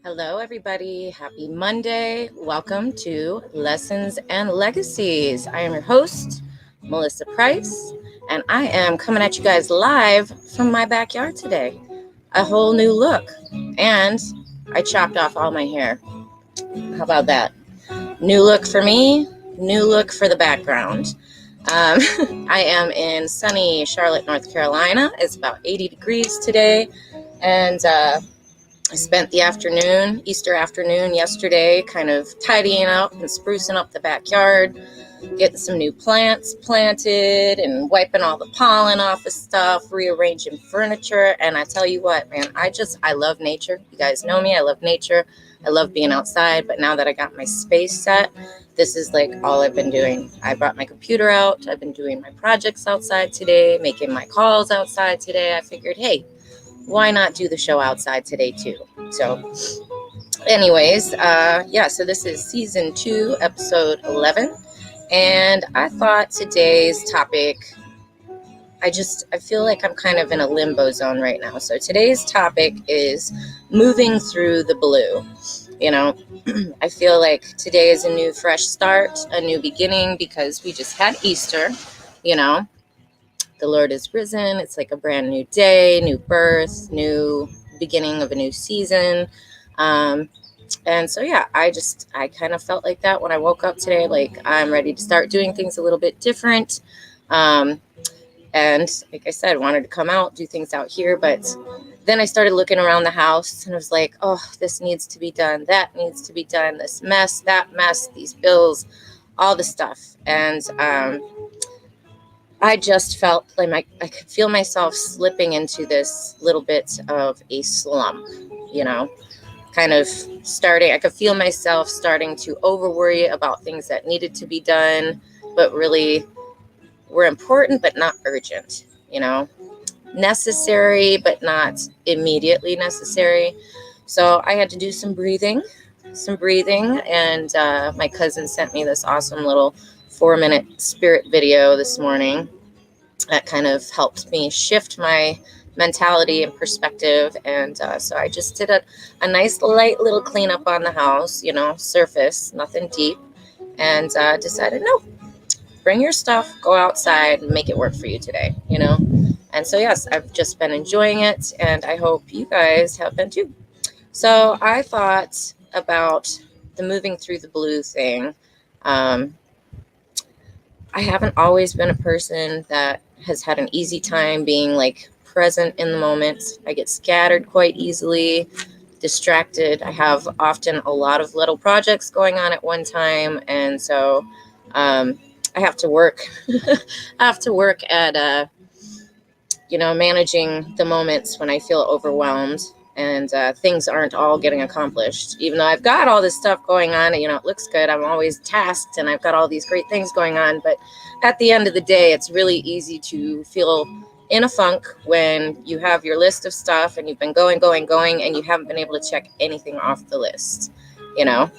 Hello, everybody. Happy Monday. Welcome to Lessons and Legacies. I am your host, Melissa Price, and I am coming at you guys live from my backyard today. A whole new look. And I chopped off all my hair. How about that? New look for me, new look for the background. I am in sunny Charlotte, North Carolina. It's about 80 degrees today. And I spent the afternoon, Easter afternoon yesterday, kind of tidying up and sprucing up the backyard, getting some new plants planted and wiping all the pollen off of stuff, rearranging furniture. And I tell you what, man, I love nature. You guys know me. I love nature. I love being outside. But now that I got my space set, this is like all I've been doing. I brought my computer out. I've been doing my projects outside today, making my calls outside today. I figured, hey, why not do the show outside today too? So anyways, so this is season 2, episode 11. And I thought today's topic, I feel like I'm kind of in a limbo zone right now. So today's topic is moving through the blue. You know, I feel like today is a new fresh start, a new beginning, because we just had Easter, you know. The Lord is risen. It's like a brand new day, new birth, new beginning of a new season. And so, yeah, I kind of felt like that when I woke up today, like I'm ready to start doing things a little bit different. And like I said, wanted to come out, do things out here. But then I started looking around the house and I was like, oh, this needs to be done. That needs to be done. This mess, that mess, these bills, all the stuff. And, I just felt like I could feel myself slipping into this little bit of a slump, you know, kind of I could feel myself starting to over worry about things that needed to be done, but really were important, but not urgent, you know, necessary, but not immediately necessary. So I had to do some breathing. And my cousin sent me this awesome little 4-minute spirit video this morning that kind of helped me shift my mentality and perspective. And so I just did a nice light little cleanup on the house, you know, surface, nothing deep, and decided, no, bring your stuff, go outside and make it work for you today, you know. And so, yes, I've just been enjoying it, and I hope you guys have been too. So I thought about the moving through the blue thing. I haven't always been a person that has had an easy time being like present in the moment. I get scattered quite easily, distracted. I have often a lot of little projects going on at one time. And so I have to work. I have to work at, managing the moments when I feel overwhelmed and things aren't all getting accomplished. Even though I've got all this stuff going on, you know, it looks good. I'm always tasked and I've got all these great things going on. But at the end of the day, it's really easy to feel in a funk when you have your list of stuff and you've been going, and you haven't been able to check anything off the list, you know.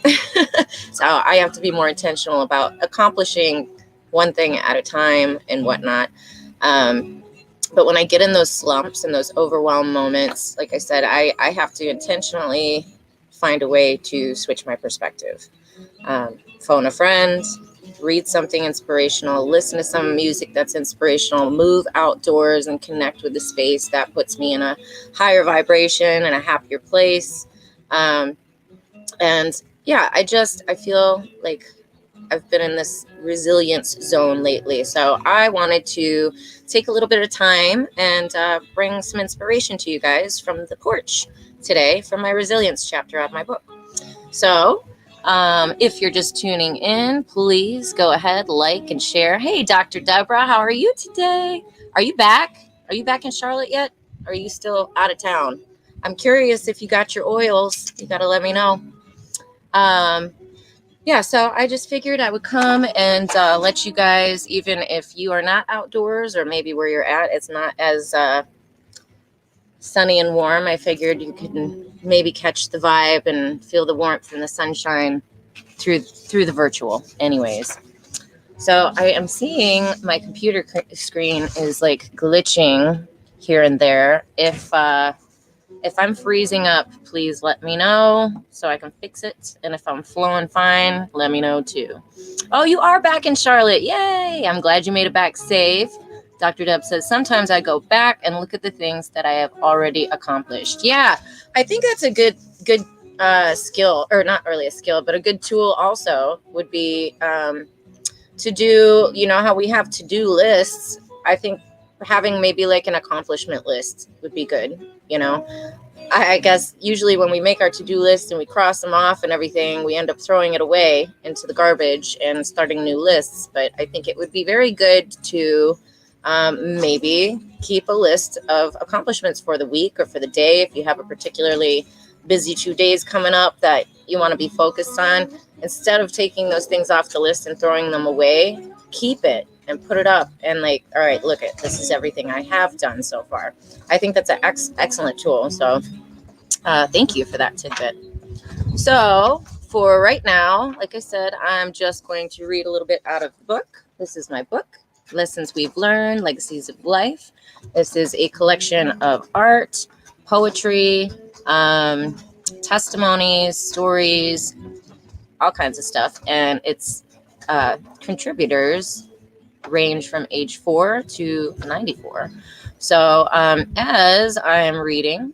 So I have to be more intentional about accomplishing one thing at a time and whatnot. But when I get in those slumps and those overwhelmed moments, like I said, I have to intentionally find a way to switch my perspective. Phone a friend, read something inspirational, listen to some music that's inspirational, move outdoors and connect with the space that puts me in a higher vibration and a happier place. And yeah, I feel like I've been in this resilience zone lately. So I wanted to take a little bit of time and bring some inspiration to you guys from the porch today from my resilience chapter of my book. So if you're just tuning in, please go ahead, like and share. Hey, Dr. Deborah, how are you today? Are you back? Are you back in Charlotte yet? Or are you still out of town? I'm curious if you got your oils. You got to let me know. Yeah, so I just figured I would come and let you guys, even if you are not outdoors or maybe where you're at, it's not as sunny and warm. I figured you could maybe catch the vibe and feel the warmth and the sunshine through the virtual. Anyways, so I am seeing my computer screen is like glitching here and there. If If I'm freezing up, please let me know so I can fix it. And if I'm flowing fine, let me know too. Oh, you are back in Charlotte. Yay. I'm glad you made it back safe. Dr. Deb says, sometimes I go back and look at the things that I have already accomplished. Yeah, I think that's a good skill, or not really a skill, but a good tool also would be to do, how we have to-do lists. I think having maybe like an accomplishment list would be good. I guess usually when we make our to-do list and we cross them off and everything, we end up throwing it away into the garbage and starting new lists. But I think it would be very good to maybe keep a list of accomplishments for the week or for the day. If you have a particularly busy 2 days coming up that you want to be focused on, instead of taking those things off the list and throwing them away, keep it and put it up and all right, look at this is everything I have done so far. I think that's an excellent tool. So thank you for that tidbit. So for right now, like I said, I'm just going to read a little bit out of the book. This is my book, Lessons We've Learned, Legacies of Life. This is a collection of art, poetry, testimonies, stories, all kinds of stuff. And its contributors range from age 4 to 94. So as I'm reading,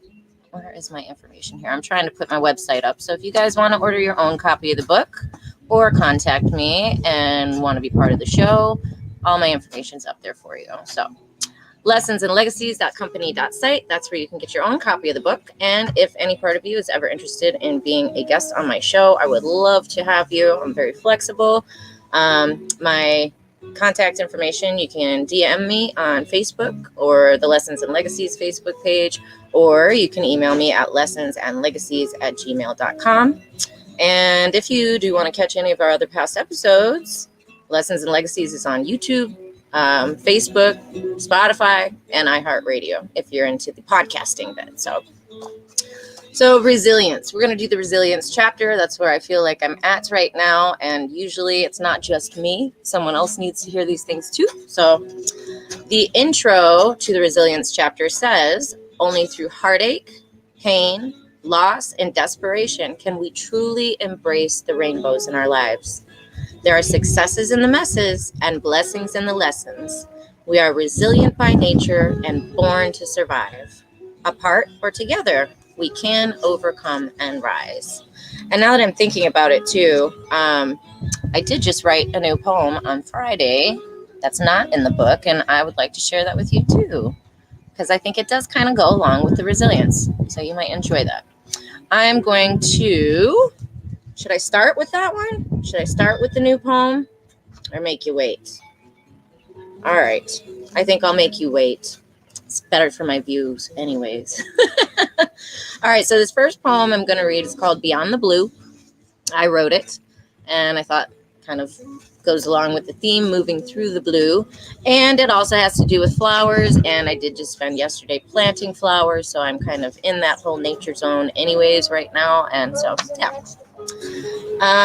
where is my information here? I'm trying to put my website up. So if you guys want to order your own copy of the book or contact me and want to be part of the show, all my information's up there for you. So lessonsandlegacies.company.site. That's where you can get your own copy of the book. And if any part of you is ever interested in being a guest on my show, I would love to have you. I'm very flexible. My contact information, you can DM me on Facebook or the Lessons and Legacies Facebook page, or you can email me at lessonsandlegacies@gmail.com. And if you do want to catch any of our other past episodes, Lessons and Legacies is on YouTube, Facebook, Spotify, and iHeartRadio if you're into the podcasting bit. So resilience. We're going to do the resilience chapter. That's where I feel like I'm at right now. And usually it's not just me. Someone else needs to hear these things too. So the intro to the resilience chapter says, only through heartache, pain, loss, and desperation can we truly embrace the rainbows in our lives. There are successes in the messes and blessings in the lessons. We are resilient by nature and born to survive. Apart or together, we can overcome and rise. And now that I'm thinking about it too, I did just write a new poem on Friday that's not in the book, and I would like to share that with you too, because I think it does kind of go along with the resilience. So you might enjoy that. I'm going to, should I start with that one? Should I start with the new poem or make you wait? All right. I think I'll make you wait. It's better for my views anyways. All right, so this first poem I'm going to read is called Beyond the Blue. I wrote it, and I thought kind of goes along with the theme, moving through the blue. And it also has to do with flowers, and I did just spend yesterday planting flowers, so I'm kind of in that whole nature zone anyways right now. And so, yeah.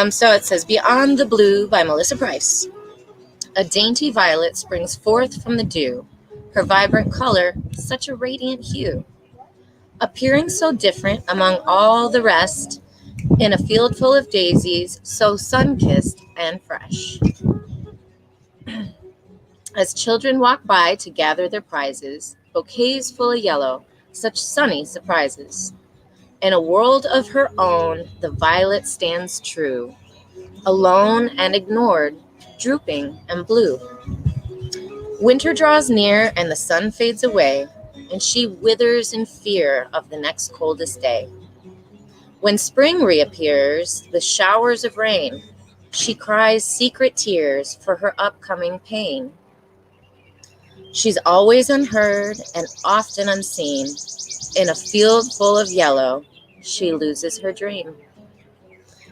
So it says, Beyond the Blue by Melissa Price. A dainty violet springs forth from the dew, her vibrant color such a radiant hue. Appearing so different among all the rest, in a field full of daisies, so sun-kissed and fresh. As children walk by to gather their prizes, bouquets full of yellow, such sunny surprises. In a world of her own, the violet stands true, alone and ignored, drooping and blue. Winter draws near and the sun fades away, and she withers in fear of the next coldest day. When spring reappears, the showers of rain, she cries secret tears for her upcoming pain. She's always unheard and often unseen. In a field full of yellow, she loses her dream.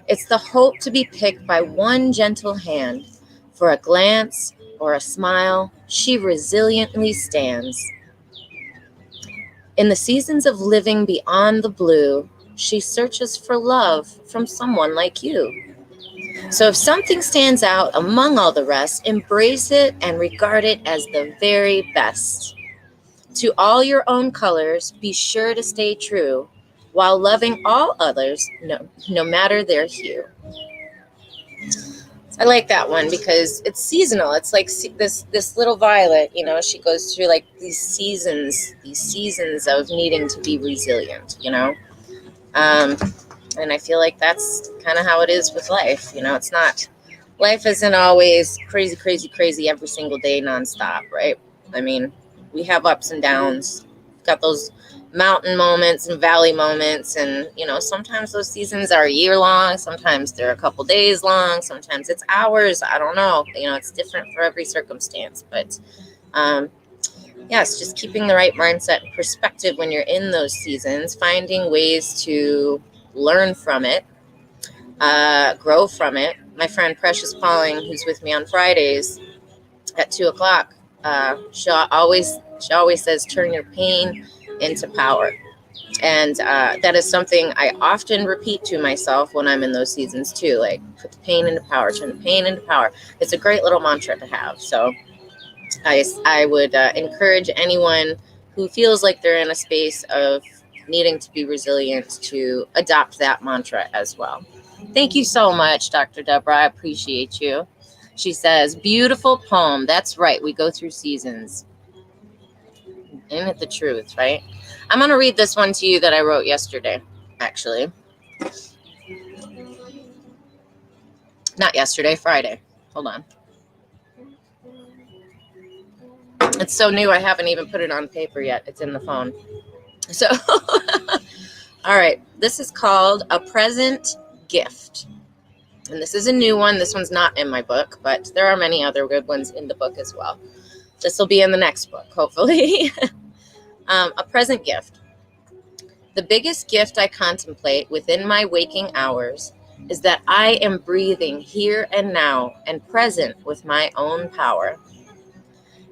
It's the hope to be picked by one gentle hand. For a glance or a smile, she resiliently stands. In the seasons of living beyond the blue, she searches for love from someone like you. So if something stands out among all the rest, embrace it and regard it as the very best. To all your own colors, be sure to stay true. while loving all others, no matter their hue. I like that one because it's seasonal. It's like this little violet, she goes through like these seasons of needing to be resilient, and I feel like that's kind of how it is with life. It's not, life isn't always crazy, crazy, crazy every single day nonstop, right? I mean, we have ups and downs. We've got those mountain moments and valley moments, and sometimes those seasons are a year long, sometimes they're a couple days long, sometimes it's hours. I don't know, it's different for every circumstance. But yes, just keeping the right mindset and perspective when you're in those seasons, finding ways to learn from it, grow from it. My friend Precious Pauling, who's with me on Fridays at 2:00, she always says, turn your pain into power. And that is something I often repeat to myself when I'm in those seasons too. Like, put the pain into power, turn the pain into power. It's a great little mantra to have. So I would encourage anyone who feels like they're in a space of needing to be resilient to adopt that mantra as well. Thank you so much, Dr. Deborah. I appreciate you. She says, beautiful poem. That's right. We go through seasons. Isn't it the truth, right? I'm going to read this one to you that I wrote yesterday, actually. Not yesterday, Friday. Hold on. It's so new, I haven't even put it on paper yet. It's in the phone. So, all right. This is called A Present Gift. And this is a new one. This one's not in my book, but there are many other good ones in the book as well. This will be in the next book, hopefully. A present gift. The biggest gift I contemplate within my waking hours is that I am breathing here and now and present with my own power.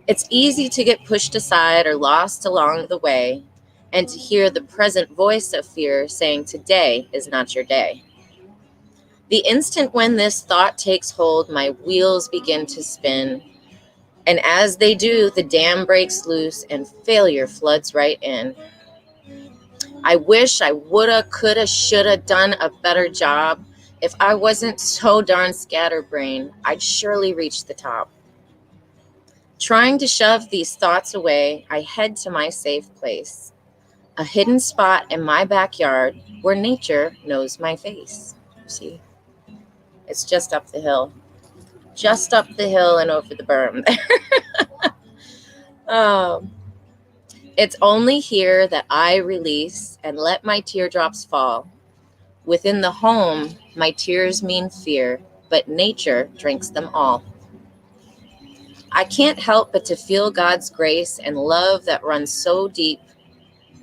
It's easy to get pushed aside or lost along the way and to hear the present voice of fear saying today is not your day. The instant when this thought takes hold, my wheels begin to spin. And as they do, the dam breaks loose and failure floods right in. I wish I woulda, coulda, shoulda done a better job. If I wasn't so darn scatterbrained, I'd surely reach the top. Trying to shove these thoughts away, I head to my safe place, a hidden spot in my backyard where nature knows my face. See, it's just up the hill. Just up the hill and over the berm there. It's only here that I release and let my teardrops fall. Within the home, my tears mean fear, but nature drinks them all. I can't help but to feel God's grace and love that runs so deep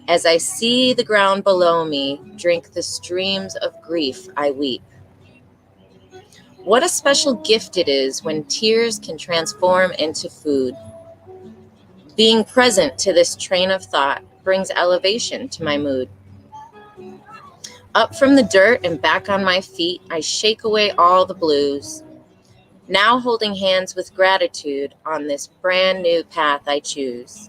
as I see the ground below me drink the streams of grief I weep. What a special gift it is when tears can transform into food. Being present to this train of thought brings elevation to my mood. Up from the dirt and back on my feet, I shake away all the blues. Now holding hands with gratitude on this brand new path I choose.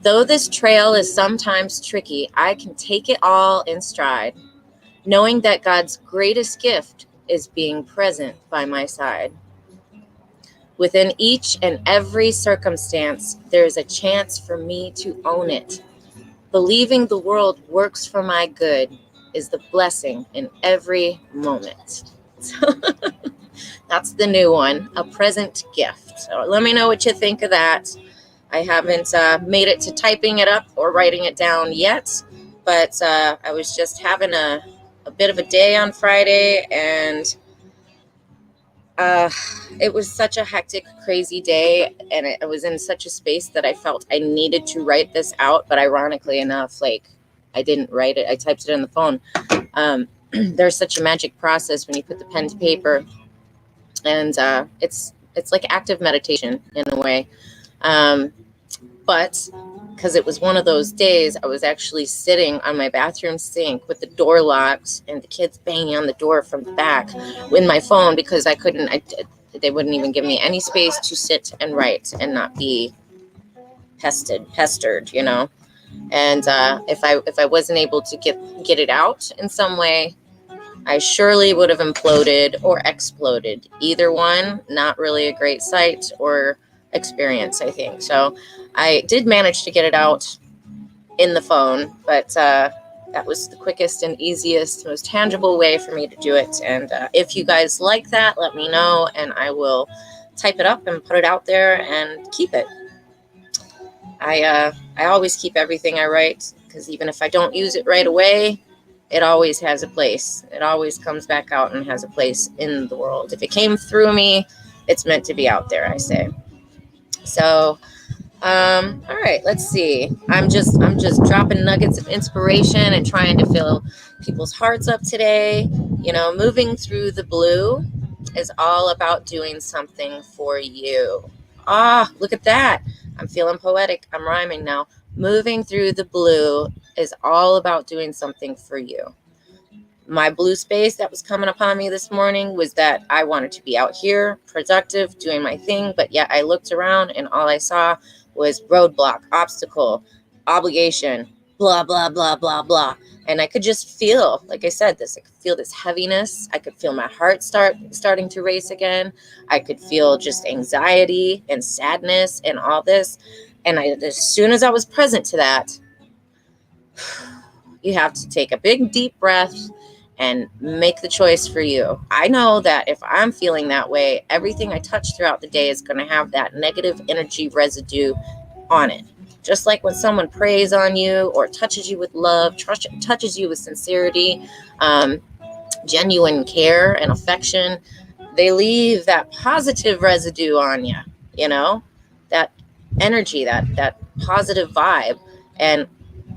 Though this trail is sometimes tricky, I can take it all in stride, knowing that God's greatest gift is being present by my side. Within each and every circumstance, there is a chance for me to own it. Believing the world works for my good is the blessing in every moment. That's the new one, A Present Gift. So let me know what you think of that. I haven't made it to typing it up or writing it down yet, but I was just having a bit of a day on Friday, and it was such a hectic, crazy day, and I was in such a space that I felt I needed to write this out, but ironically enough, I didn't write it. I typed it in the phone. There's such a magic process when you put the pen to paper, and it's like active meditation in a way. But because it was one of those days, I was actually sitting on my bathroom sink with the door locked and the kids banging on the door from the back with my phone because they wouldn't even give me any space to sit and write and not be pestered, And if I wasn't able to get it out in some way, I surely would have imploded or exploded. Either one, not really a great sight or experience, I think. So I did manage to get it out in the phone, but that was the quickest and easiest, most tangible way for me to do it. And if you guys like that, let me know, and I will type it up and put it out there and keep it. I always keep everything I write, because even if I don't use it right away, it always has a place. It always comes back out and has a place in the world. If it came through me, it's meant to be out there, I say. So, all right, let's see. I'm just dropping nuggets of inspiration and trying to fill people's hearts up today. Moving through the blue is all about doing something for you. Look at that. I'm feeling poetic. I'm rhyming now. Moving through the blue is all about doing something for you. My blue space that was coming upon me this morning was that I wanted to be out here, productive, doing my thing, but yet I looked around and all I saw was roadblock, obstacle, obligation, blah, blah, blah, blah, blah. And I could just feel, like I said, I could feel this heaviness. I could feel my heart starting to race again. I could feel just anxiety and sadness and all this. And as soon as I was present to that, you have to take a big, deep breath and make the choice for you. I know that if I'm feeling that way, everything I touch throughout the day is going to have that negative energy residue on it. Just like when someone prays on you or touches you with love, touches you with sincerity, genuine care and affection, they leave that positive residue on you, that energy, that positive vibe. And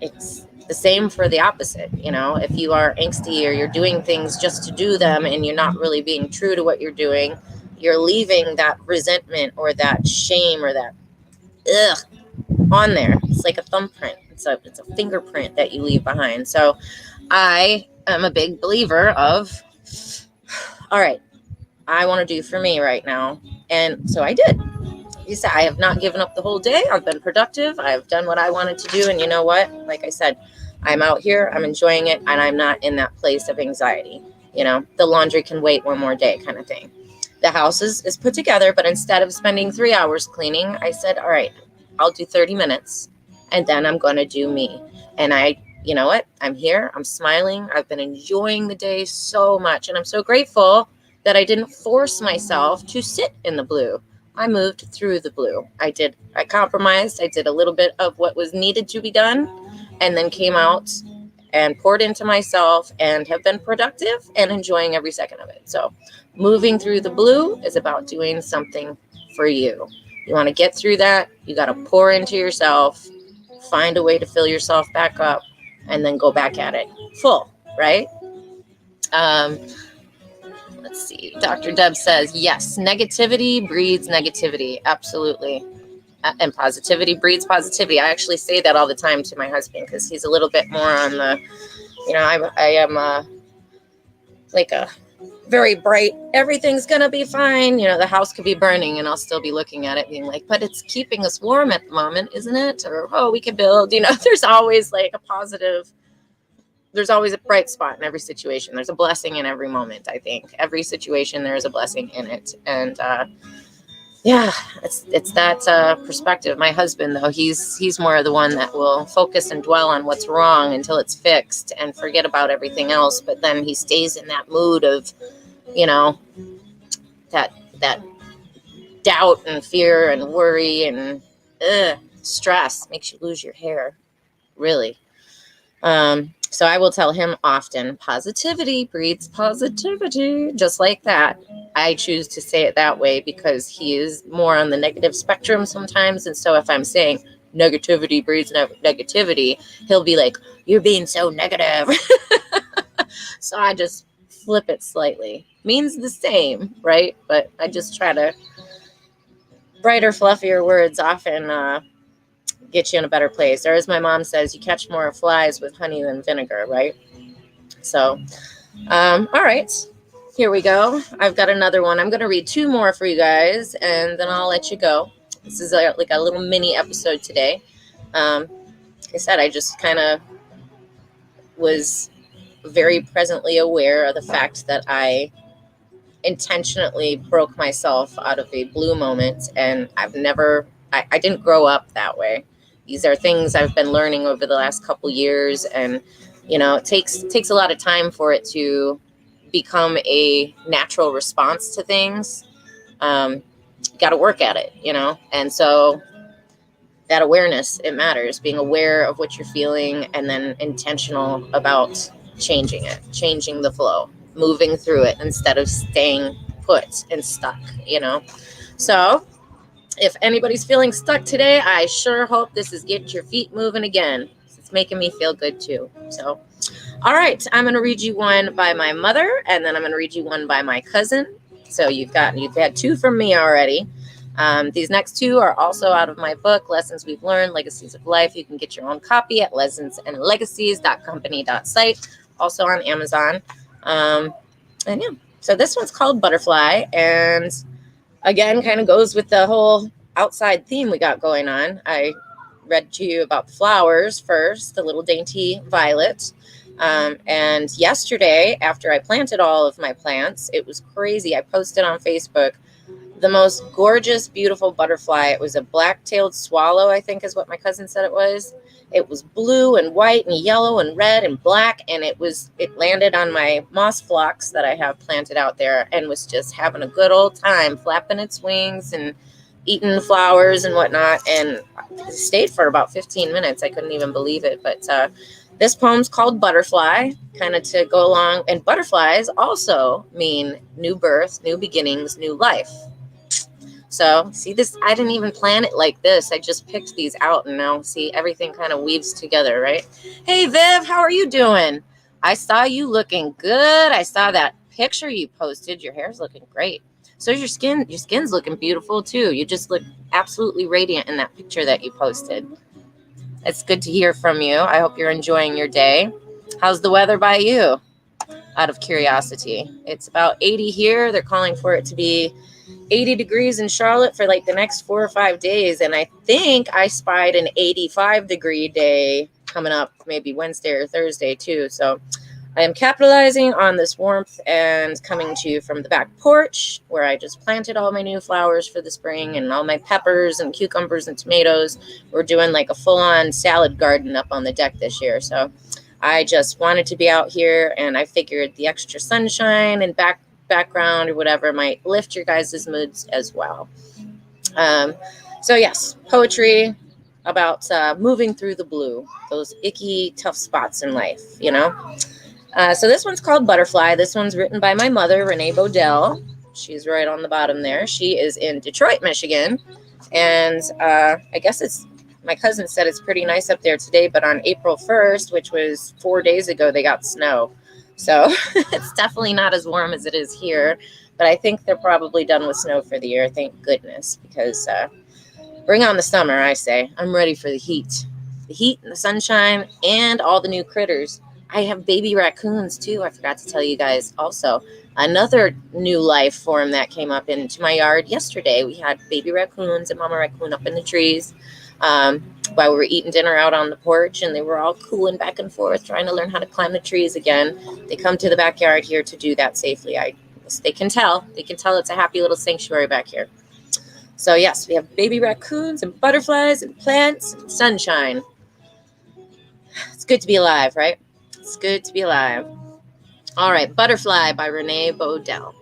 it's the same for the opposite. If you are angsty or you're doing things just to do them and you're not really being true to what you're doing, you're leaving that resentment or that shame or that on there. It's like a thumbprint. It's a fingerprint that you leave behind. So I am a big believer of, all right, I want to do for me right now. And so I did. You said I have not given up the whole day. I've been productive. I've done what I wanted to do. And you know what? Like I said, I'm out here. I'm enjoying it. And I'm not in that place of anxiety. The laundry can wait one more day kind of thing. The house is put together. But instead of spending 3 hours cleaning, I said, all right, I'll do 30 minutes. And then I'm going to do me. And you know what? I'm here. I'm smiling. I've been enjoying the day so much. And I'm so grateful that I didn't force myself to sit in the blue. I moved through the blue. I compromised. I did a little bit of what was needed to be done and then came out and poured into myself and have been productive and enjoying every second of it. So moving through the blue is about doing something for you. You want to get through that. You got to pour into yourself, find a way to fill yourself back up, and then go back at it full, right? Let's see. Dr. Deb says, yes, negativity breeds negativity. Absolutely. And positivity breeds positivity. I actually say that all the time to my husband because he's a little bit more on the, I am like a very bright, everything's going to be fine. The house could be burning and I'll still be looking at it being like, but it's keeping us warm at the moment, isn't it? Or, we can build, there's always like a positive. There's always a bright spot in every situation. There's a blessing in every moment, I think. Every situation, there is a blessing in it. And it's that perspective. My husband, though, he's more of the one that will focus and dwell on what's wrong until it's fixed and forget about everything else. But then he stays in that mood of, that doubt and fear and worry and stress makes you lose your hair, really. So I will tell him often, positivity breeds positivity, just like that. I choose to say it that way because he is more on the negative spectrum sometimes. And so if I'm saying negativity breeds negativity, he'll be like, you're being so negative. So I just flip it slightly. Means the same, right? But I just try to, brighter, fluffier words often get you in a better place. Or as my mom says, you catch more flies with honey than vinegar, right? So, all right, here we go. I've got another one. I'm going to read 2 more for you guys, and then I'll let you go. This is like a little mini episode today. I said, I just kind of was very presently aware of the fact that I intentionally broke myself out of a blue moment, and I didn't grow up that way. These are things I've been learning over the last couple years, and it takes a lot of time for it to become a natural response to things. Got to work at it, and so that awareness, it matters. Being aware of what you're feeling, and then intentional about changing it, changing the flow, moving through it instead of staying put and stuck. So if anybody's feeling stuck today, I sure hope this is getting your feet moving again. It's making me feel good too. So all right, I'm going to read you one by my mother, and then I'm going to read you one by my cousin. So you've had two from me already. These next two are also out of my book, Lessons We've Learned, Legacies of Life. You can get your own copy at lessonsandlegacies.company.site, also on Amazon. And yeah, so this one's called Butterfly, and again, kind of goes with the whole outside theme we got going on. I read to you about the flowers first, the little dainty violet. And yesterday, after I planted all of my plants, it was crazy. I posted on Facebook the most gorgeous, beautiful butterfly. It was a black-tailed swallow, I think is what my cousin said it was. It was blue and white and yellow and red and black, and it landed on my moss phlox that I have planted out there, and was just having a good old time, flapping its wings and eating the flowers and whatnot. And it stayed for about 15 minutes. I couldn't even believe it. But this poem's called Butterfly, kind of to go along. And butterflies also mean new birth, new beginnings, new life. So see this, I didn't even plan it like this. I just picked these out, and now see everything kind of weaves together, right? Hey, Viv, how are you doing? I saw you looking good. I saw that picture you posted. Your hair's looking great. So your skin's looking beautiful too. You just look absolutely radiant in that picture that you posted. It's good to hear from you. I hope you're enjoying your day. How's the weather by you? Out of curiosity. It's about 80 here. They're calling for it to be 80 degrees in Charlotte for like the next 4 or 5 days. And I think I spied an 85-degree day coming up maybe Wednesday or Thursday too. So I am capitalizing on this warmth and coming to you from the back porch, where I just planted all my new flowers for the spring and all my peppers and cucumbers and tomatoes. We're doing like a full-on salad garden up on the deck this year. So I just wanted to be out here, and I figured the extra sunshine and background or whatever might lift your guys' moods as well. So yes, poetry about moving through the blue, those icky, tough spots in life, So this one's called Butterfly. This one's written by my mother, Renee Bodell. She's right on the bottom there. She is in Detroit, Michigan. And I guess my cousin said it's pretty nice up there today, but on April 1st, which was 4 days ago, they got snow. So it's definitely not as warm as it is here. But I think they're probably done with snow for the year, thank goodness, because bring on the summer, I say. I'm ready for the heat. The heat and the sunshine and all the new critters. I have baby raccoons too. I forgot to tell you guys also. Another new life form that came up into my yard yesterday. We had baby raccoons and mama raccoon up in the trees while we were eating dinner out on the porch, and they were all cooling back and forth, trying to learn how to climb the trees again. They come to the backyard here to do that safely. They can tell it's a happy little sanctuary back here. So yes, we have baby raccoons and butterflies and plants and sunshine. It's good to be alive, right? It's good to be alive. All right, Butterfly by Renee Bodell.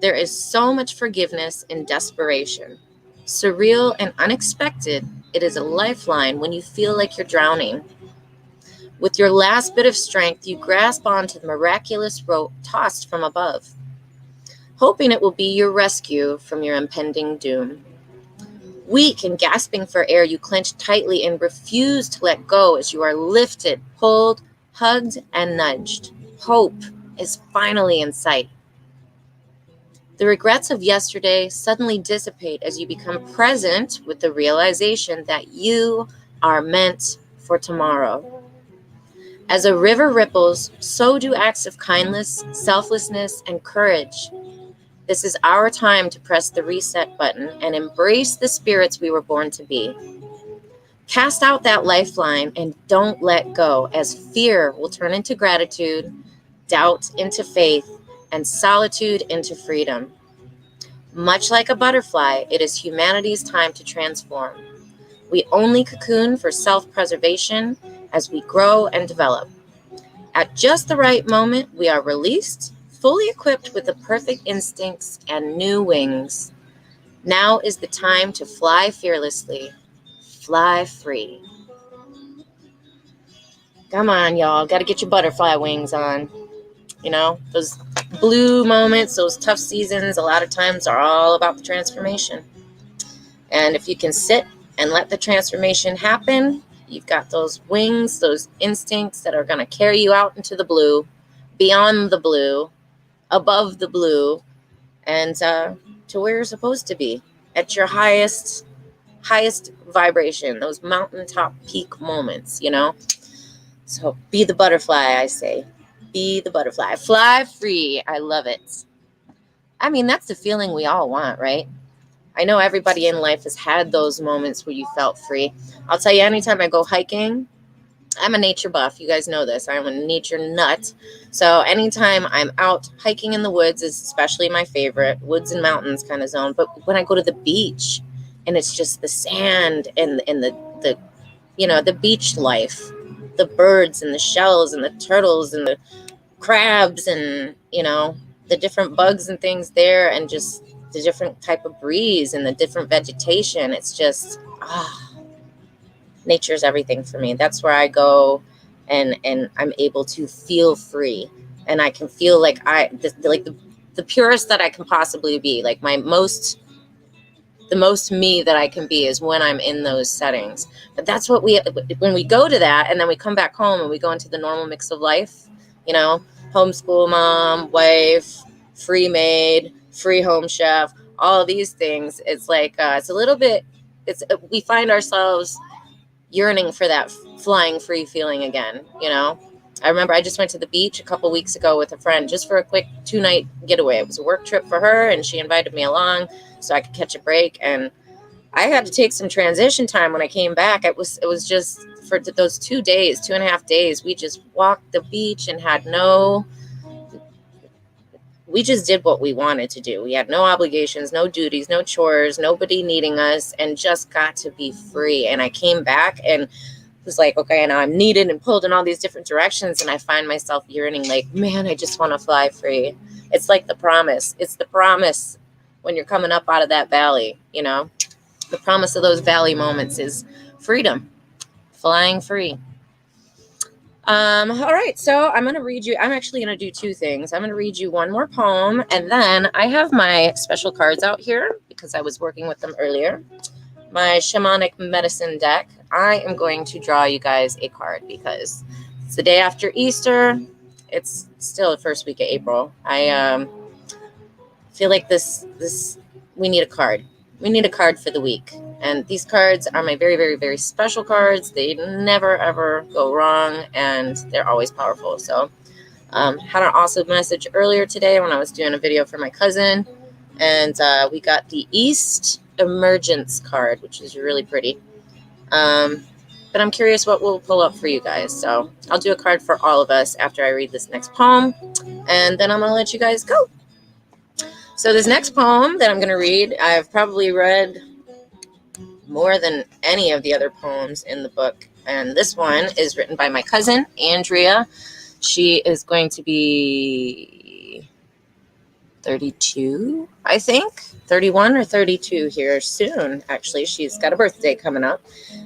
There is so much forgiveness in desperation. Surreal and unexpected, it is a lifeline when you feel like you're drowning. With your last bit of strength, you grasp onto the miraculous rope tossed from above, hoping it will be your rescue from your impending doom. Weak and gasping for air, you clench tightly and refuse to let go as you are lifted, pulled, hugged, and nudged. Hope is finally in sight. The regrets of yesterday suddenly dissipate as you become present with the realization that you are meant for tomorrow. As a river ripples, so do acts of kindness, selflessness, and courage. This is our time to press the reset button and embrace the spirits we were born to be. Cast out that lifeline and don't let go, as fear will turn into gratitude, doubt into faith, and solitude into freedom. Much like a butterfly, it is humanity's time to transform. We only cocoon for self-preservation as we grow and develop. At just the right moment, we are released, fully equipped with the perfect instincts and new wings. Now is the time to fly fearlessly, fly free. Come on, y'all. Got to get your butterfly wings on. You know, those blue moments, those tough seasons, a lot of times are all about the transformation. And if you can sit and let the transformation happen, you've got those wings, those instincts that are going to carry you out into the blue, beyond the blue, above the blue, and to where you're supposed to be, at your highest vibration, those mountaintop peak moments, you know? So be the butterfly, I say. Be the butterfly. Fly free. I love it. I mean, that's the feeling we all want, right? I know everybody in life has had those moments where you felt free. I'll tell you, anytime I go hiking, I'm a nature buff. You guys know this. I'm a nature nut. So anytime I'm out hiking in the woods is especially my favorite, woods and mountains kind of zone. But when I go to the beach and it's just the sand and the you know, the beach life, the birds and the shells and the turtles and the crabs and, you know, the different bugs and things there, and just the different type of breeze and the different vegetation. It's just, nature's everything for me. That's where I go and I'm able to feel free, and I can feel like the purest that I can possibly be, like the most me that I can be is when I'm in those settings. But that's what when we go to that and then we come back home and we go into the normal mix of life, you know, homeschool mom, wife, free maid, free home chef, all of these things. It's like, it's a little bit, we find ourselves yearning for that flying free feeling again, you know? I remember I just went to the beach a couple weeks ago with a friend just for a quick 2-night getaway. It was a work trip for her, and she invited me along so I could catch a break. And I had to take some transition time when I came back. It was just for those 2.5 days, we just walked the beach and we just did what we wanted to do. We had no obligations, no duties, no chores, nobody needing us, and just got to be free. And I came back and was like, okay, now I'm needed and pulled in all these different directions, and I find myself yearning, like, man, I just want to fly free. It's like the promise. It's the promise when you're coming up out of that valley, you know? The promise of those valley moments is freedom, flying free. All right, so I'm actually going to do two things. I'm going to read you one more poem, and then I have my special cards out here because I was working with them earlier. My shamanic medicine deck. I am going to draw you guys a card because it's the day after Easter. It's still the first week of April. I feel like we need a card. We need a card for the week. And these cards are my very, very, very special cards. They never, ever go wrong, and they're always powerful. So had an awesome message earlier today when I was doing a video for my cousin, and we got the East Emergence card, which is really pretty. But I'm curious what we'll pull up for you guys. So I'll do a card for all of us after I read this next poem, and then I'm going to let you guys go. So this next poem that I'm going to read, I've probably read more than any of the other poems in the book. And this one is written by my cousin, Andrea. She is going to be 32, I think, 31 or 32 here soon. Actually, she's got a birthday coming up,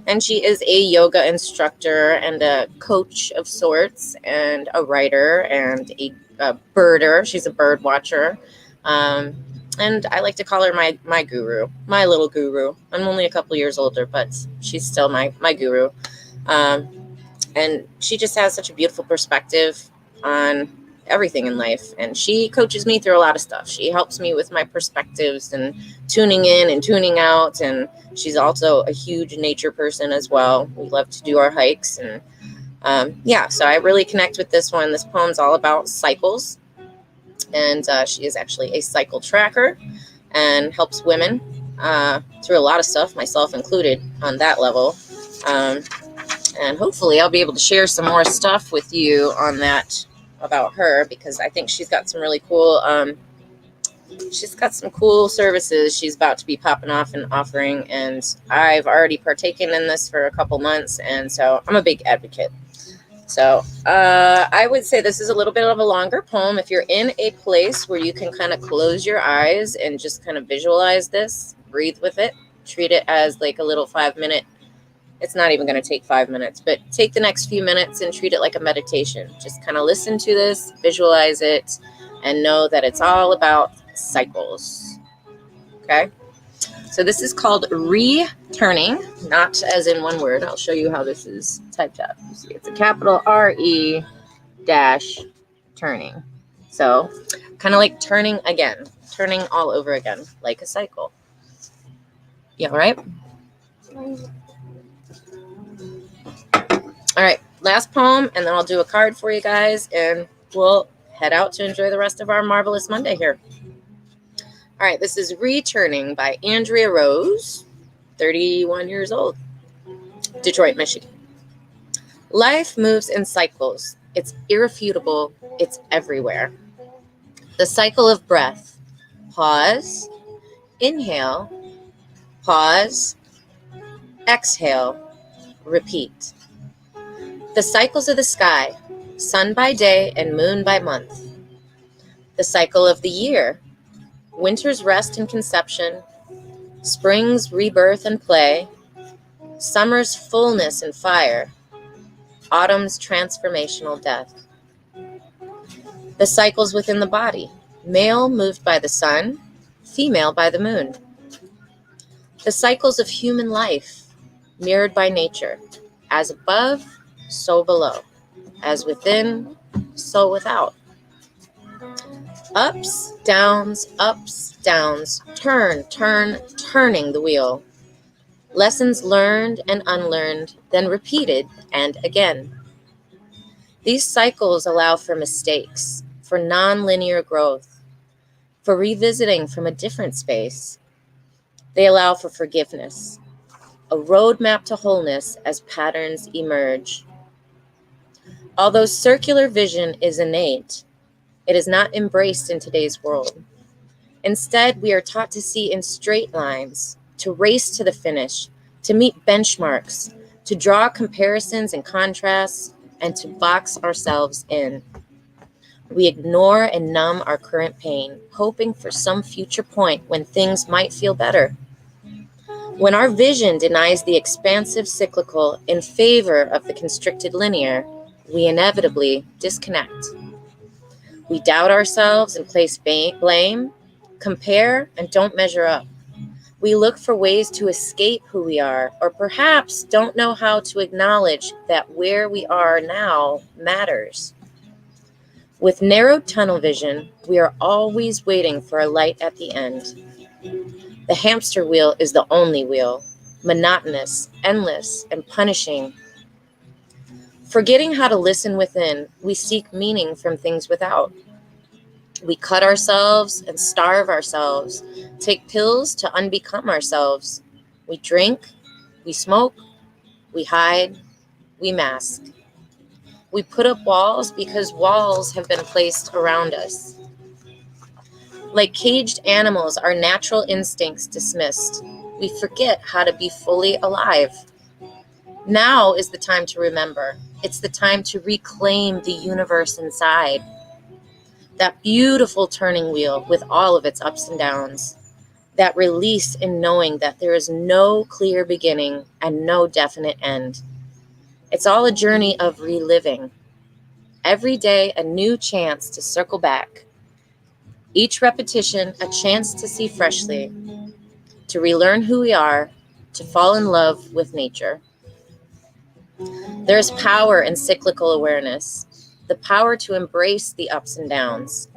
and she is a yoga instructor and a coach of sorts, and a writer and a birder. She's a bird watcher. And I like to call her my guru, my little guru. I'm only a couple years older, but she's still my guru. And she just has such a beautiful perspective on everything in life. And she coaches me through a lot of stuff. She helps me with my perspectives and tuning in and tuning out. And she's also a huge nature person as well. We love to do our hikes. And so I really connect with this one. This poem's all about cycles. And she is actually a cycle tracker and helps women through a lot of stuff, myself included, on that level. And hopefully I'll be able to share some more stuff with you on that about her, because I think she's got some really cool services she's about to be popping off and offering, and I've already partaken in this for a couple months, and so I'm a big advocate. So I would say this is a little bit of a longer poem. If you're in a place where you can kind of close your eyes and just kind of visualize this, breathe with it, treat it as like a little 5-minute. It's not even going to take 5 minutes, but take the next few minutes and treat it like a meditation. Just kind of listen to this, visualize it, and know that it's all about cycles. Okay? So this is called returning, not as in one word. I'll show you how this is typed out. You see, it's a capital R-E dash turning. So kind of like turning again, turning all over again, like a cycle. Yeah, right? All right, last poem, and then I'll do a card for you guys, and we'll head out to enjoy the rest of our marvelous Monday here. All right, this is Returning by Andrea Rose, 31 years old, Detroit, Michigan. Life moves in cycles. It's irrefutable. It's everywhere. The cycle of breath. Pause, inhale, pause, exhale, repeat. The cycles of the sky, sun by day and moon by month. The cycle of the year, winter's rest and conception, spring's rebirth and play, summer's fullness and fire, autumn's transformational death. The cycles within the body, male moved by the sun, female by the moon. The cycles of human life, mirrored by nature, as above, so below, as within, so without. Ups, downs, turning the wheel. Lessons learned and unlearned, then repeated and again. These cycles allow for mistakes, for non-linear growth, for revisiting from a different space. They allow for forgiveness, a roadmap to wholeness as patterns emerge. Although circular vision is innate, it is not embraced in today's world. Instead, we are taught to see in straight lines, to race to the finish, to meet benchmarks, to draw comparisons and contrasts, and to box ourselves in. We ignore and numb our current pain, hoping for some future point when things might feel better. When our vision denies the expansive cyclical in favor of the constricted linear, we inevitably disconnect. We doubt ourselves and place blame, compare, and don't measure up. We look for ways to escape who we are, or perhaps don't know how to acknowledge that where we are now matters. With narrowed tunnel vision, we are always waiting for a light at the end. The hamster wheel is the only wheel, monotonous, endless, and punishing. Forgetting how to listen within, we seek meaning from things without. We cut ourselves and starve ourselves, take pills to unbecome ourselves. We drink, we smoke, we hide, we mask. We put up walls because walls have been placed around us. Like caged animals, our natural instincts dismissed. We forget how to be fully alive. Now is the time to remember. It's the time to reclaim the universe inside. That beautiful turning wheel with all of its ups and downs. That release in knowing that there is no clear beginning and no definite end. It's all a journey of reliving. Every day, a new chance to circle back. Each repetition, a chance to see freshly, to relearn who we are, to fall in love with nature. There is power in cyclical awareness, the power to embrace the ups and downs,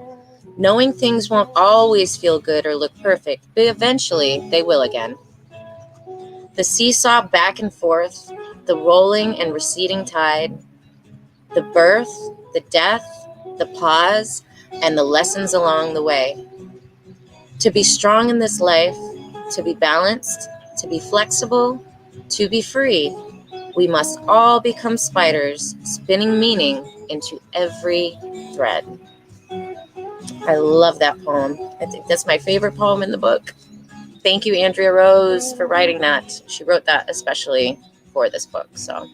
knowing things won't always feel good or look perfect, but eventually they will again. The seesaw back and forth, the rolling and receding tide, the birth, the death, the pause, and the lessons along the way. To be strong in this life, to be balanced, to be flexible, to be free. We must all become spiders, spinning meaning into every thread. I love that poem. I think that's my favorite poem in the book. Thank you, Andrea Rose, for writing that. She wrote that especially for this book. So,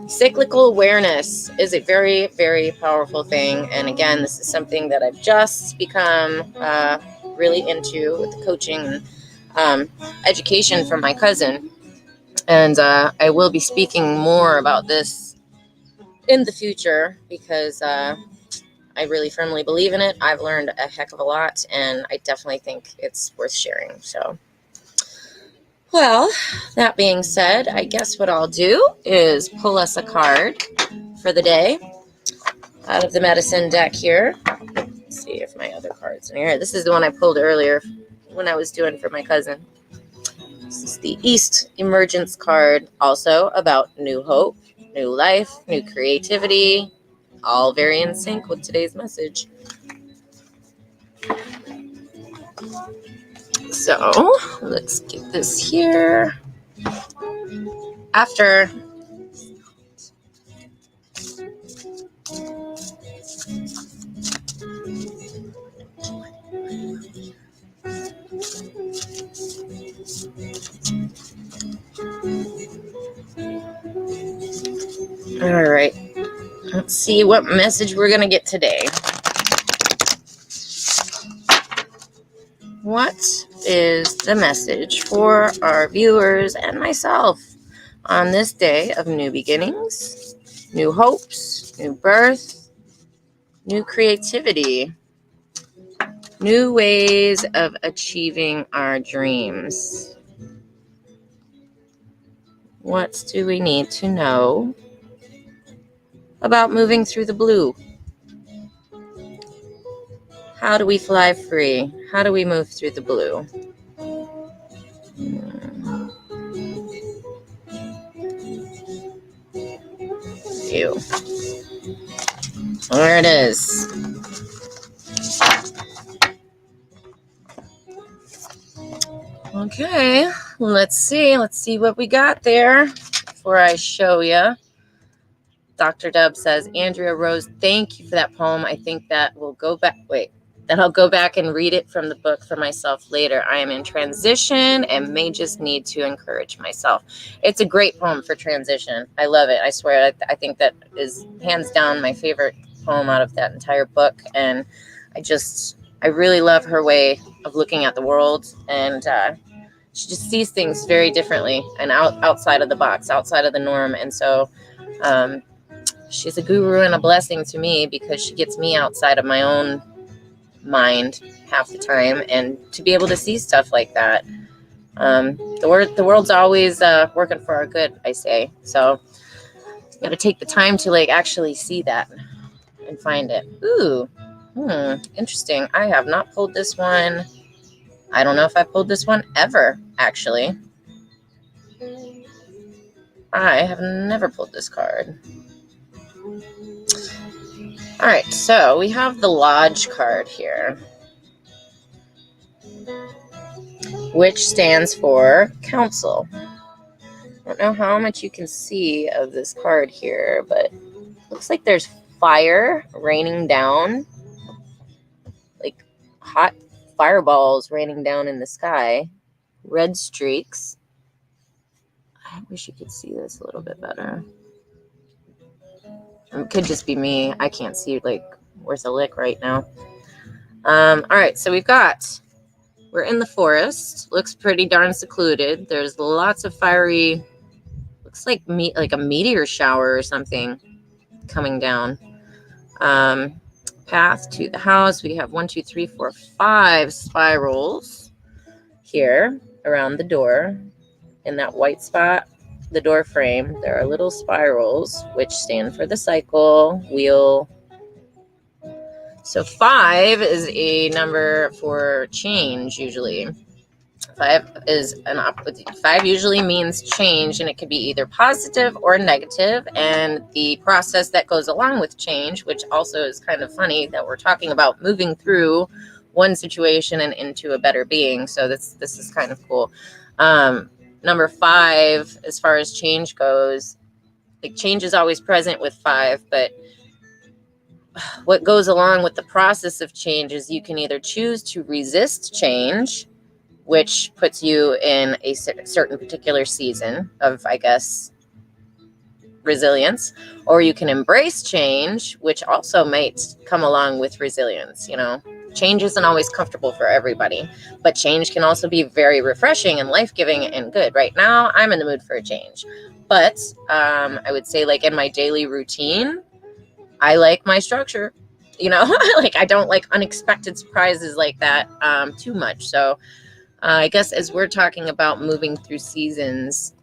cyclical awareness is a very, very powerful thing. And again, this is something that I've just become really into with the coaching and education from my cousin. And I will be speaking more about this in the future because I really firmly believe in it. I've learned a heck of a lot, and I definitely think it's worth sharing. So, well, that being said, I guess what I'll do is pull us a card for the day out of the medicine deck here. Let's see if my other card's in here. This is the one I pulled earlier when I was doing for my cousin. This is the East Emergence card, also about new hope, new life, new creativity, all very in sync with today's message. So let's get this here. After all right, let's see what message we're going to get today. What is the message for our viewers and myself on this day of new beginnings, new hopes, new birth, new creativity, new ways of achieving our dreams? What do we need to know about moving through the blue? How do we fly free? How do we move through the blue? Ew. There it is. Okay, let's see what we got there before I show you. Dr. Dub says, Andrea Rose, thank you for that poem. I think that will go back. That I'll go back and read it from the book for myself later. I am in transition and may just need to encourage myself. It's a great poem for transition. I love it. I swear. I think that is hands down my favorite poem out of that entire book. And I really love her way of looking at the world. And she just sees things very differently and outside of the box, outside of the norm. And so she's a guru and a blessing to me because she gets me outside of my own mind half the time, and to be able to see stuff like that. The world's always working for our good, I say. So you got to take the time to actually see that and find it. Ooh, interesting. I have not pulled this one. I don't know if I pulled this one ever, actually. I have never pulled this card. All right, so we have the Lodge card here, which stands for counsel. I don't know how much you can see of this card here, but it looks like there's fire raining down, like hot fireballs raining down in the sky, red streaks. I wish you could see this a little bit better. It could just be me. I can't see worth a lick right now. All right, so we're in the forest. Looks pretty darn secluded. There's lots of fiery, looks like a meteor shower or something coming down. Path to the house. We have 1, 2, 3, 4, 5 spirals here around the door. In that white spot, the door frame, there are little spirals which stand for the cycle, wheel. So 5 is a number for change usually. 5 usually means change, and it could be either positive or negative, and the process that goes along with change, which also is kind of funny that we're talking about moving through one situation and into a better being. So this is kind of cool. Number 5, as far as change goes, Like change is always present with 5, but what goes along with the process of change is you can either choose to resist change, which puts you in a certain particular season of, I guess, resilience, or you can embrace change, which also might come along with resilience. Change isn't always comfortable for everybody, but change can also be very refreshing and life-giving and good. Right now, I'm in the mood for a change, but I would say, like, in my daily routine, I like my structure, like I don't like unexpected surprises like that too much. So I guess as we're talking about moving through seasons,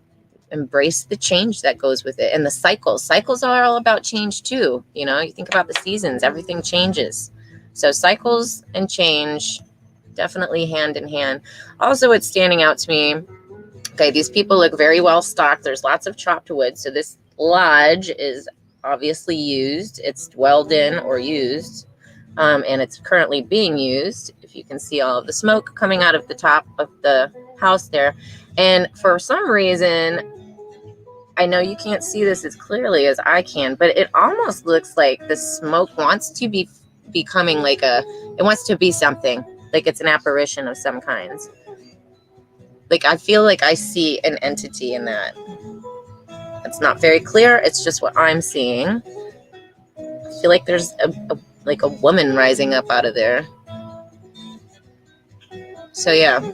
embrace the change that goes with it. And the cycles are all about change too. You think about the seasons, everything changes. So cycles and change, definitely hand in hand. Also, it's standing out to me. Okay, these people look very well stocked. There's lots of chopped wood. So this lodge is obviously used. It's dwelled in or used, and it's currently being used. If you can see all of the smoke coming out of the top of the house there. And for some reason, I know you can't see this as clearly as I can, but it almost looks like the smoke wants to be becoming like it wants to be something, like it's an apparition of some kinds. Like I feel like I see an entity in that. It's not very clear. It's just what I'm seeing. I feel like there's a woman rising up out of there. So yeah,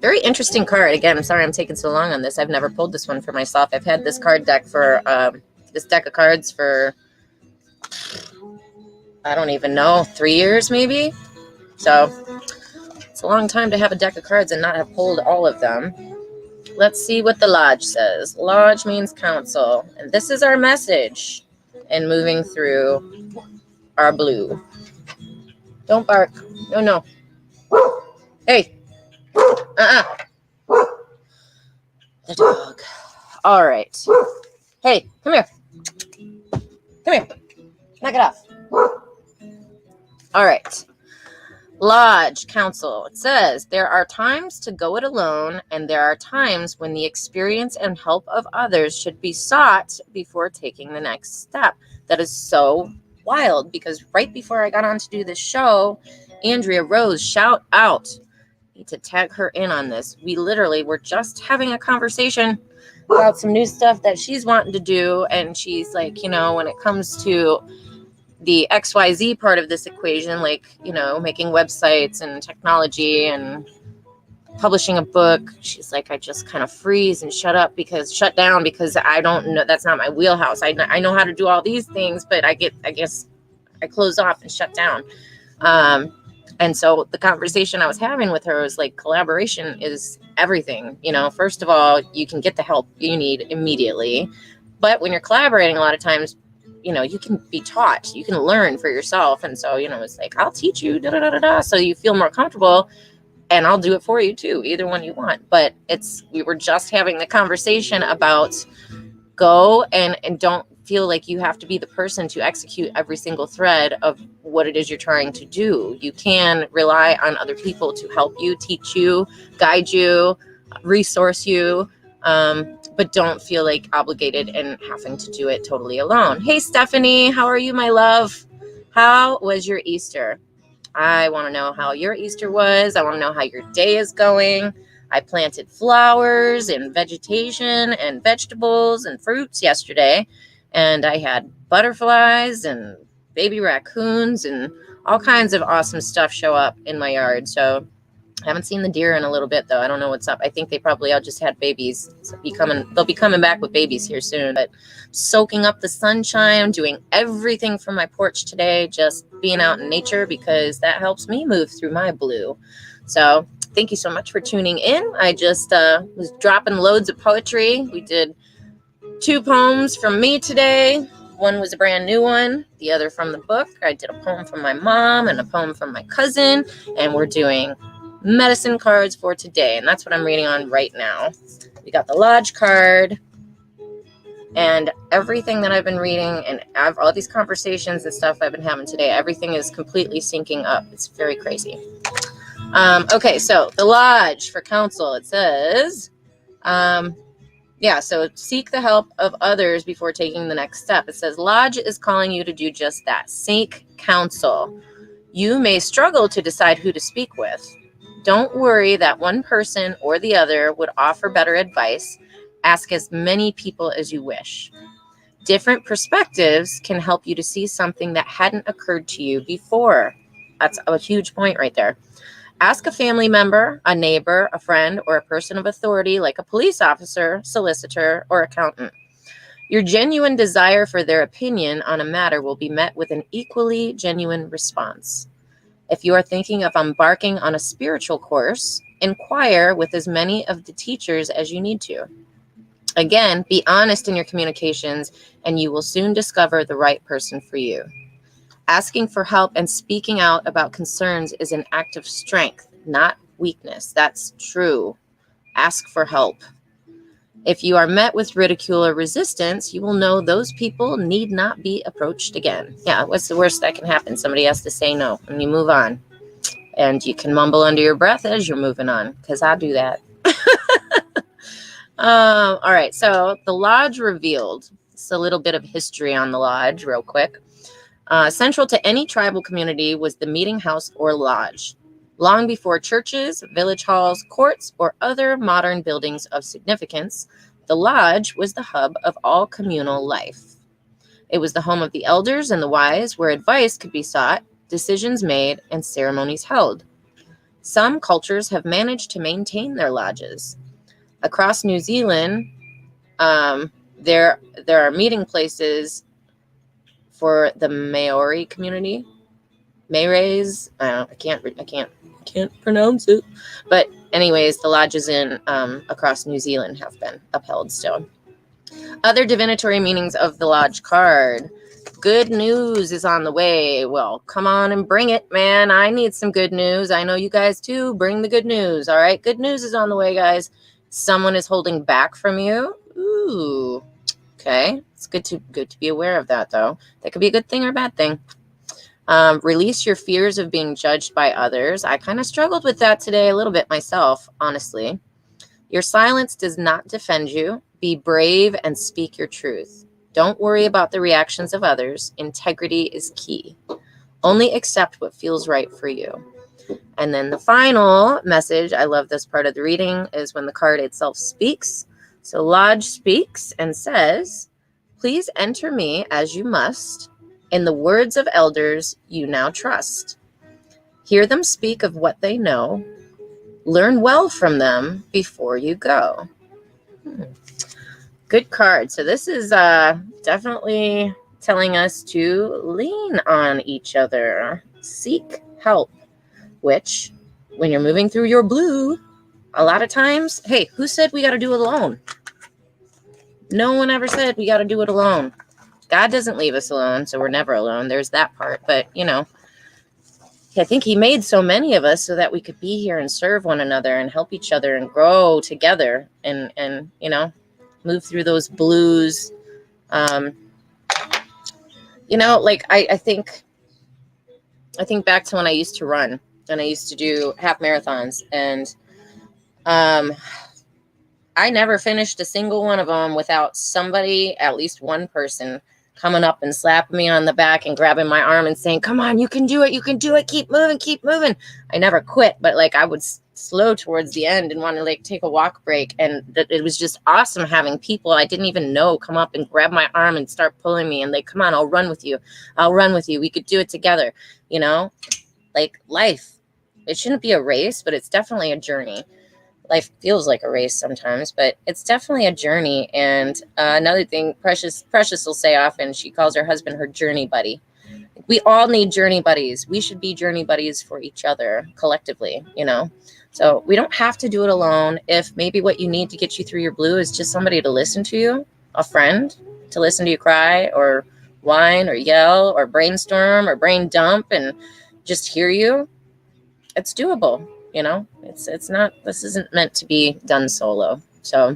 very interesting card. Again, I'm sorry I'm taking so long on this. I've never pulled this one for myself. I've had this card deck for this deck of cards for I don't even know, 3 years maybe. So it's a long time to have a deck of cards and not have pulled all of them. Let's see what the Lodge says. Lodge means council. And this is our message in moving through our blue. Don't bark. No. Hey. The dog. All right. Hey, come here. Come here. Knock it off. All right. Lodge, council. It says, there are times to go it alone, and there are times when the experience and help of others should be sought before taking the next step. That is so wild, because right before I got on to do this show, Andrea Rose, shout out. I need to tag her in on this. We literally were just having a conversation about some new stuff that she's wanting to do, and she's like, when it comes to the XYZ part of this equation, like, making websites and technology and publishing a book, she's like, I just kind of freeze and shut down because I don't know, that's not my wheelhouse. I know how to do all these things, but I guess I close off and shut down. And so the conversation I was having with her was like, collaboration is everything. First of all, you can get the help you need immediately, but when you're collaborating, a lot of times, you can be taught, you can learn for yourself. And so, it's like, I'll teach you, so you feel more comfortable, and I'll do it for you too, either one you want. But we were just having the conversation about go and don't feel like you have to be the person to execute every single thread of what it is you're trying to do. You can rely on other people to help you, teach you, guide you, resource you. But don't feel like obligated and having to do it totally alone. Hey, Stephanie, how are you, my love? How was your Easter? I want to know how your Easter was. I want to know how your day is going. I planted flowers and vegetation and vegetables and fruits yesterday, and I had butterflies and baby raccoons and all kinds of awesome stuff show up in my yard. So I haven't seen the deer in a little bit, though. I don't know what's up. I think they probably all just had babies. They'll be coming back with babies here soon. But soaking up the sunshine, doing everything from my porch today, just being out in nature, because that helps me move through my blue. So thank you so much for tuning in. I just was dropping loads of poetry. We did 2 poems from me today. One was a brand new one, the other from the book. I did a poem from my mom and a poem from my cousin, and we're doing medicine cards for today, and that's what I'm reading on right now. We got the Lodge card, and everything that I've been reading and all these conversations and stuff I've been having today, everything is completely syncing up. It's very crazy. Okay, so the Lodge for council, it says, Yeah, so seek the help of others before taking the next step. It says Lodge is calling you to do just that. Seek counsel. You may struggle to decide who to speak with. Don't worry that one person or the other would offer better advice. Ask as many people as you wish. Different perspectives can help you to see something that hadn't occurred to you before. That's a huge point right there. Ask a family member, a neighbor, a friend, or a person of authority like a police officer, solicitor, or accountant. Your genuine desire for their opinion on a matter will be met with an equally genuine response. If you are thinking of embarking on a spiritual course, inquire with as many of the teachers as you need to. Again, be honest in your communications, and you will soon discover the right person for you. Asking for help and speaking out about concerns is an act of strength, not weakness. That's true. Ask for help. If you are met with ridicule or resistance, you will know those people need not be approached again. Yeah, what's the worst that can happen? Somebody has to say no, and you move on. And you can mumble under your breath as you're moving on, because I do that. All right, so the Lodge revealed. It's a little bit of history on the Lodge, real quick. Central to any tribal community was the meeting house or lodge. Long before churches, village halls, courts, or other modern buildings of significance, the lodge was the hub of all communal life. It was the home of the elders and the wise, where advice could be sought, decisions made, and ceremonies held. Some cultures have managed to maintain their lodges. Across New Zealand, there are meeting places for the Maori community. Maoris, I can't pronounce it. But anyways, the lodges in across New Zealand have been upheld still. Other divinatory meanings of the lodge card. Good news is on the way. Well, come on and bring it, man. I need some good news. I know you guys too. Bring the good news. All right. Good news is on the way, guys. Someone is holding back from you. Ooh. Okay. It's good to be aware of that, though. That could be a good thing or a bad thing. Release your fears of being judged by others. I kind of struggled with that today a little bit myself, honestly. Your silence does not defend you. Be brave and speak your truth. Don't worry about the reactions of others. Integrity is key. Only accept what feels right for you. And then the final message, I love this part of the reading, is when the card itself speaks. So Lodge speaks and says, please enter me as you must, in the words of elders you now trust. Hear them speak of what they know. Learn well from them before you go. Good card. So this is definitely telling us to lean on each other. Seek help, which when you're moving through your blue, a lot of times, hey, who said we got to do it alone? No one ever said we got to do it alone. God doesn't leave us alone, so we're never alone. There's that part. But, I think he made so many of us so that we could be here and serve one another and help each other and grow together and move through those blues. I think back to when I used to run and I used to do half marathons, and I never finished a single one of them without somebody, at least one person, coming up and slapping me on the back and grabbing my arm and saying, come on, you can do it. You can do it. Keep moving. I never quit, but I would slow towards the end and want to take a walk break. And it was just awesome having people I didn't even know come up and grab my arm and start pulling me and come on, I'll run with you. We could do it together. Life, it shouldn't be a race, but it's definitely a journey. Life feels like a race sometimes, but it's definitely a journey. And another thing, Precious will say often, she calls her husband her journey buddy. We all need journey buddies. We should be journey buddies for each other collectively, So we don't have to do it alone. If maybe what you need to get you through your blue is just somebody to listen to you, a friend to listen to you cry or whine or yell or brainstorm or brain dump and just hear you, it's doable. It's not, this isn't meant to be done solo. So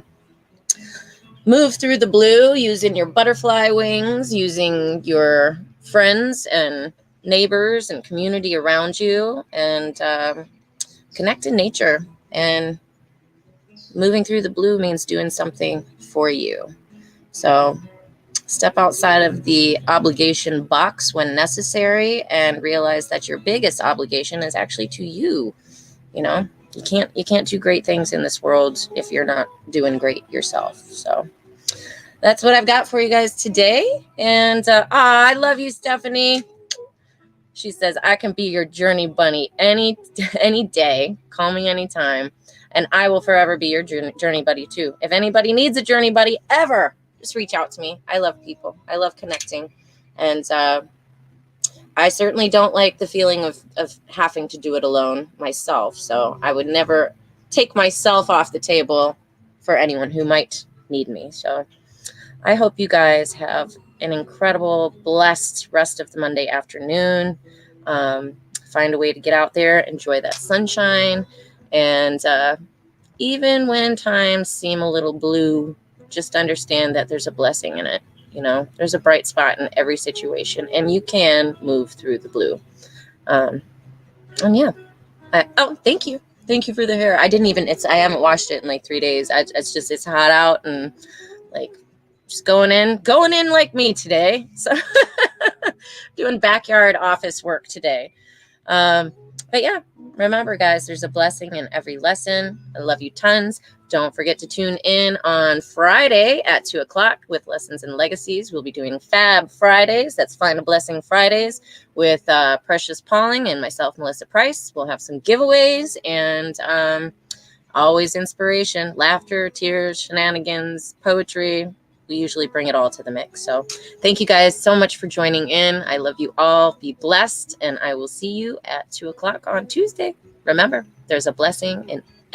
move through the blue using your butterfly wings, using your friends and neighbors and community around you, and connect in nature and moving through the blue means doing something for you. So step outside of the obligation box when necessary and realize that your biggest obligation is actually to you. You know, you can't do great things in this world if you're not doing great yourself. So that's what I've got for you guys today. And I love you, Stephanie. She says, I can be your journey bunny any day. Call me anytime. And I will forever be your journey buddy too. If anybody needs a journey buddy ever, just reach out to me. I love people. I love connecting. And I certainly don't like the feeling of having to do it alone myself. So I would never take myself off the table for anyone who might need me. So I hope you guys have an incredible, blessed rest of the Monday afternoon. Find a way to get out there, enjoy that sunshine. And even when times seem a little blue, just understand that there's a blessing in it. You know, there's a bright spot in every situation, and you can move through the blue. And yeah, thank you. Thank you for the hair. I haven't washed it in like 3 days. It's hot out and like just going in like me today. So doing backyard office work today. But yeah, remember guys, there's a blessing in every lesson. I love you tons. Don't forget to tune in on Friday at 2:00 with Lessons and Legacies. We'll be doing Fab Fridays. That's Find a Blessing Fridays with Precious Pauling and myself, Melissa Price. We'll have some giveaways and always inspiration, laughter, tears, shenanigans, poetry. We usually bring it all to the mix. So thank you guys so much for joining in. I love you all. Be blessed. And I will see you at 2:00 on Tuesday. Remember, there's a blessing in